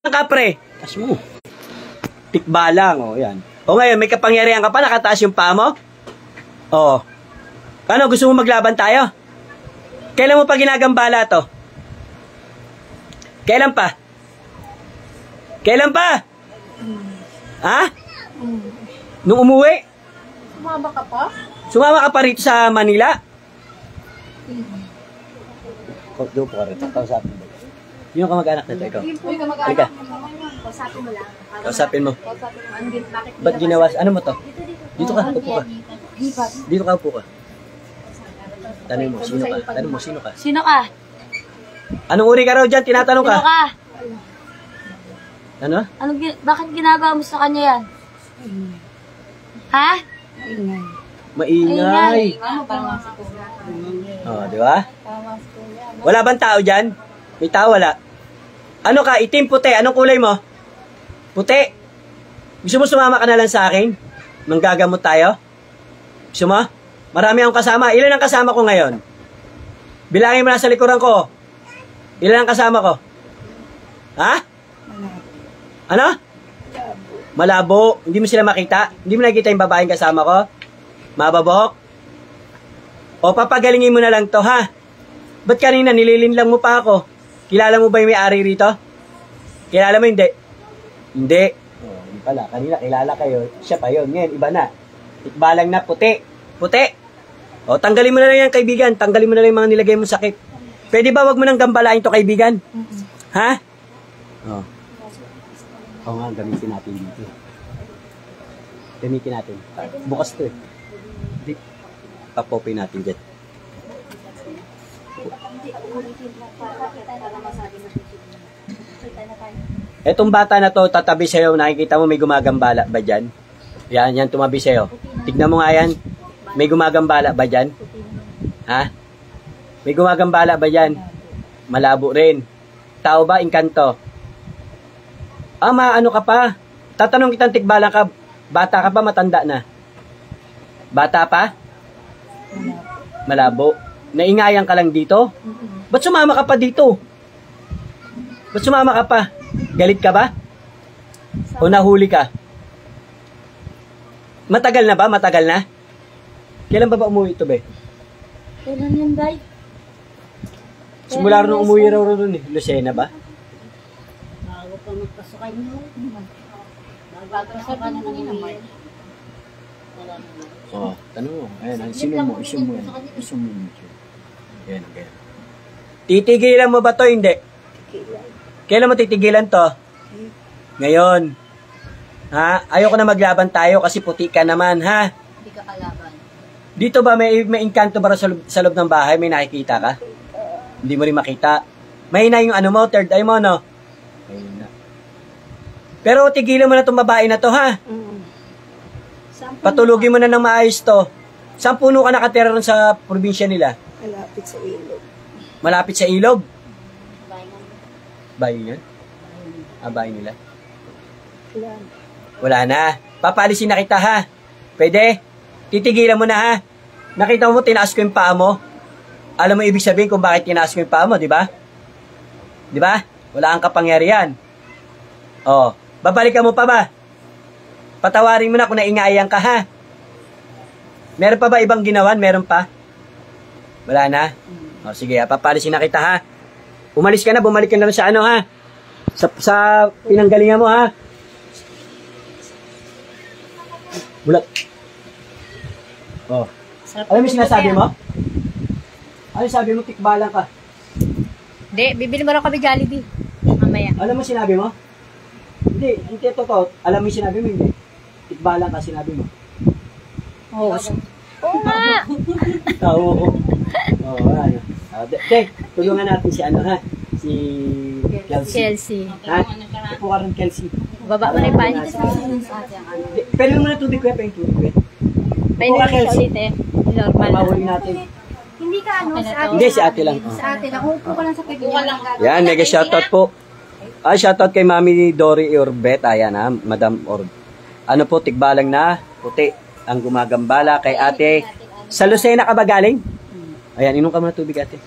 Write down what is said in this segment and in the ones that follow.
ka, pre. Taas mo. Tikbalang, o, yan. O ngayon, may kapangyarihan ka pa, nakataas yung paa mo? O. Ano, gusto mo maglaban tayo? Kailan mo pa ginagambala to? Kailan pa? Kailan pa? Ha? Nung umuwi? Sumama ka pa? Sumama ka pa rito sa Manila? Doon po ka rito. Kausapin mo. Sino ka mag-anak nito? Ikaw? Halika. Kausapin mo lang. Kausapin mo. Kausapin mo. Bakit? Ba't ginawas? Ano mo to? Dito ka. Upo ka. Dito ka, upo ka. Tanong mo, sino ka? Tanong mo, sino ka? Sino ka? Anong uri ka raw dyan? Tinatanong ka? Sino ka? Ano? Bakit ginagawa mo sa kanya yan? Ha? Maingay. Oh, di ba? Wala bang tao dyan? May tao, wala. Ano ka? Itim, puti. Anong kulay mo? Puti. Gusto mo sumama ka na lang sa akin? Manggagamot tayo? Gusto mo? Marami akong kasama. Ilan ang kasama ko ngayon? Bilangin mo na sa likuran ko. Ilan ang kasama ko? Ha? Ano? Malabo. Hindi mo sila makita? Hindi mo nakikita yung babaeng kasama ko? Mababok? O papagalingin mo na lang to, ha? Ba't kanina nililinlang mo pa ako? Kilala mo ba yung may-ari rito? Kilala mo hindi? Hindi. Oh, hindi pala. Kanina kilala kayo. Siya pa yun. Ngayon, iba na. Tikbalang na puti. Puti. O, tanggalin mo na lang yan, kaibigan. Tanggalin mo na lang yung mga nilagay mong sakit. Pwede ba wag mo nang gambalain to, kaibigan? Ha? O. Oo nga, gamitin natin dito. Gamitin natin. Bukas to eh. Hindi. Papopin natin dyan. Etong bata na to, tatabi sa'yo, nakikita mo may gumagambala ba dyan? Yan, tumabi sa'yo. Tignan mo nga yan. May gumagambala ba dyan? Ha? May gumagambala ba dyan? Malabo rin. Tao ba? Inkanto? Ano ka pa? Tatanong kitang tikbalang ka, bata ka pa, matanda na? Bata pa? Malabo. Naingayan ka lang dito? Ba't sumama ka pa dito? Ba't sumama ka pa? Galit ka ba? O nahuli ka? Matagal na ba? Matagal na? Kailan ba umuwi ito, be? Kailan yan, Day? Simula rin umuwi raw rin eh. Lucena ba? Bago pa magpasukan nyo. Magpasukan na ng inamay. Oo, tanong mo. Ayan, isin mo yan. Isin mo yan. Ayan, ayan. Titigilan mo ba to? Hindi. Kailan mo titigilan to? Ngayon. Ha? Ayoko na maglaban tayo kasi puti ka naman, ha? Hindi ka kalaban. Dito ba may engkanto ba sa loob ng bahay? May nakikita ka? Hindi mo rin makita. Mahina yung ano mo, third eye mo, no? Mahina. Pero tigilan mo na itong babae na to, ha? Patulugin mo na ng maayos to. Saan puno ka nakatira rin sa probinsya nila? Malapit sa ilog. Malapit sa ilog? Bayo yan? Bayo nila? Wala na. Papalisin na kita, ha? Pwede? Titigilan mo na, ha? Nakita mo, tinaas ko yung paa mo. Alam mo ibig sabihin kung bakit tinaas ko yung paa mo, di ba? Di ba? Wala kang kapangyarihan. Oh, babalikan mo pa ba? Patawarin mo na kung naingayan ka, ha? Meron pa ba ibang ginawan? Meron pa? Wala na? O, sige, papalisin na kita, ha? Umalis ka na, bumalik ka na sa ano, ha? Sa pinanggalingan mo, ha? Bulat. Oh. Alam mo yung sinasabi mo? Ano sabi mo, tikbalang ka? Hindi, bibili mo rin kami Jollibee. Mamaya. Alam mo sinabi mo? Hindi totoo. Alam mo yung sinabi mo, hindi. Tikbalang ka, sinabi mo. Oo. Oo nga. Oo. Oo, ano. Tulungan natin si ano, ha? Si Kelsey. Ha? Upo ka rin, Kelsey. Baba mo na yung panit. Pwede mo na tubig ko, pa yung tubig ko. Pwede na siya ulit eh. Normal. Mahuli natin. Hindi ka ano, sa ate. Hindi, si ate lang. Sa ate lang. Upo ka lang sa kanya. Yan, mega shoutout po. Shoutout kay Mami Dory Orbet. Ayan ha, Madam Orb. Ano po, tikbalang na, puti. Ang gumagambala kay ate. Sa Lucena ka ba galing? Ayan, inom ka muna tubig, ate.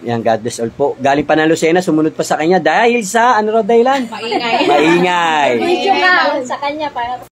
Yan, God bless all po. Galing pa ng Lucena, sumunod pa sa kanya dahil sa, ano raw dahilan? Maingay. Maingay. Video ka. Sa kanya, para